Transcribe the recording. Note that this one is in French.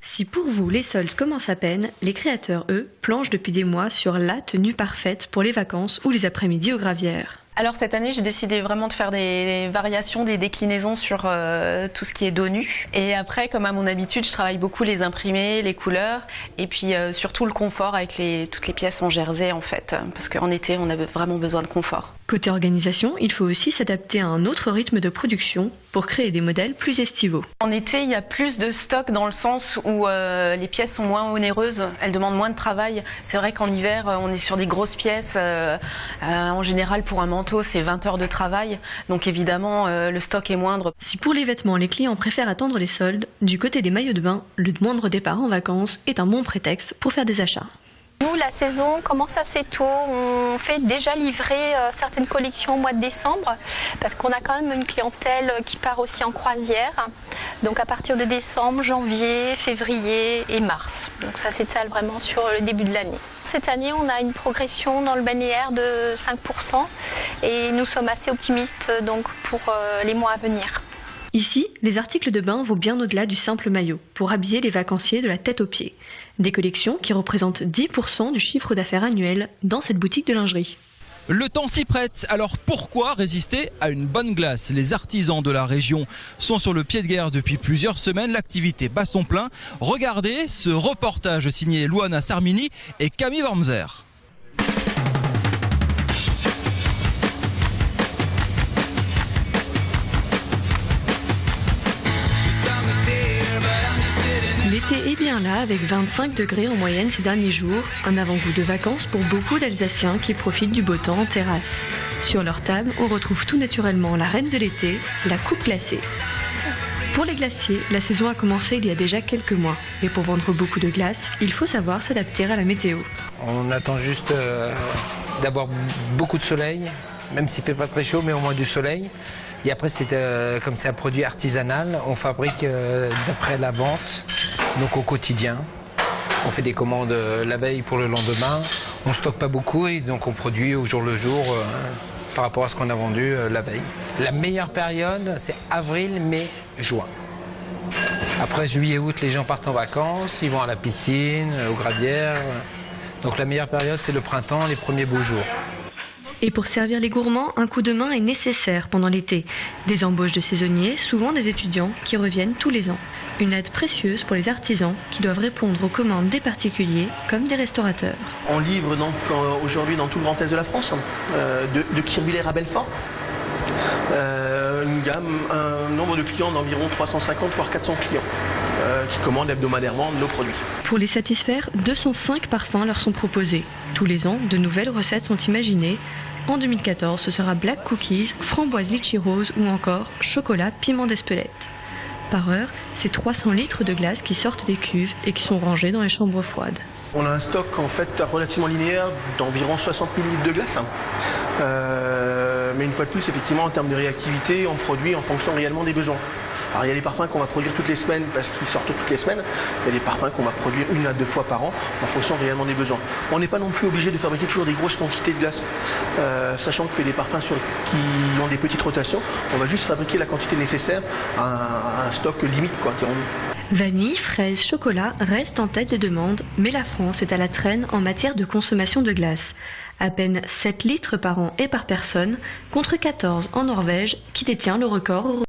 Si pour vous les soldes commencent à peine, les créateurs, eux, planchent depuis des mois sur la tenue parfaite pour les vacances ou les après-midi aux Gravières. Alors cette année, j'ai décidé vraiment de faire des variations, des déclinaisons sur tout ce qui est dos nu. Et après, comme à mon habitude, je travaille beaucoup les imprimés, les couleurs, et puis surtout le confort avec toutes les pièces en jersey en fait, parce qu'en été, on a vraiment besoin de confort. Côté organisation, il faut aussi s'adapter à un autre rythme de production pour créer des modèles plus estivaux. En été, il y a plus de stock dans le sens où les pièces sont moins onéreuses, elles demandent moins de travail. C'est vrai qu'en hiver, on est sur des grosses pièces, en général pour un manteau, c'est 20 heures de travail, donc évidemment le stock est moindre. Si pour les vêtements, les clients préfèrent attendre les soldes, du côté des maillots de bain, le moindre départ en vacances est un bon prétexte pour faire des achats. Nous, la saison commence assez tôt. On fait déjà livrer certaines collections au mois de décembre parce qu'on a quand même une clientèle qui part aussi en croisière. Donc à partir de décembre, janvier, février et mars. Donc ça s'étale vraiment sur le début de l'année. Cette année, on a une progression dans le balnéaire de 5% et nous sommes assez optimistes donc, pour les mois à venir. Ici, les articles de bain vont bien au-delà du simple maillot pour habiller les vacanciers de la tête aux pieds. Des collections qui représentent 10% du chiffre d'affaires annuel dans cette boutique de lingerie. Le temps s'y prête, alors pourquoi résister à une bonne glace? Les artisans de la région sont sur le pied de guerre depuis plusieurs semaines, l'activité bat son plein. Regardez ce reportage signé Luana Sarmini et Camille Wormser. L'été est bien là avec 25 degrés en moyenne ces derniers jours, un avant-goût de vacances pour beaucoup d'Alsaciens qui profitent du beau temps en terrasse. Sur leur table, on retrouve tout naturellement la reine de l'été, la coupe glacée. Pour les glaciers, la saison a commencé il y a déjà quelques mois. Et pour vendre beaucoup de glace, il faut savoir s'adapter à la météo. On attend juste d'avoir beaucoup de soleil, même s'il ne fait pas très chaud, mais au moins du soleil. Et après, comme c'est un produit artisanal, on fabrique d'après la vente, donc au quotidien. On fait des commandes la veille pour le lendemain. On ne stocke pas beaucoup et donc on produit au jour le jour par rapport à ce qu'on a vendu la veille. La meilleure période, c'est avril, mai, juin. Après juillet, août, les gens partent en vacances, ils vont à la piscine, aux Gravières. Donc la meilleure période, c'est le printemps, les premiers beaux jours. Et pour servir les gourmands, un coup de main est nécessaire pendant l'été. Des embauches de saisonniers, souvent des étudiants, qui reviennent tous les ans. Une aide précieuse pour les artisans qui doivent répondre aux commandes des particuliers comme des restaurateurs. On livre donc aujourd'hui dans tout le Grand Est de la France, de Kirvillers à Belfort. Un nombre de clients d'environ 350 voire 400 clients qui commandent hebdomadairement nos produits. Pour les satisfaire, 205 parfums leur sont proposés. Tous les ans, de nouvelles recettes sont imaginées. En 2014, ce sera Black Cookies, framboise litchi rose ou encore chocolat piment d'Espelette. Par heure, c'est 300 litres de glace qui sortent des cuves et qui sont rangés dans les chambres froides. On a un stock en fait relativement linéaire d'environ 60 000 litres de glace. Mais une fois de plus, effectivement, en termes de réactivité, on produit en fonction réellement des besoins. Alors il y a des parfums qu'on va produire toutes les semaines parce qu'ils sortent toutes les semaines. Il y a des parfums qu'on va produire 1 à 2 fois par an en fonction réellement des besoins. On n'est pas non plus obligé de fabriquer toujours des grosses quantités de glace. Sachant que les parfums qui ont des petites rotations, on va juste fabriquer la quantité nécessaire à un stock limite, quoi, Vanille, fraises, chocolat restent en tête des demandes, mais la France est à la traîne en matière de consommation de glace. À peine 7 litres par an et par personne, contre 14 en Norvège, qui détient le record.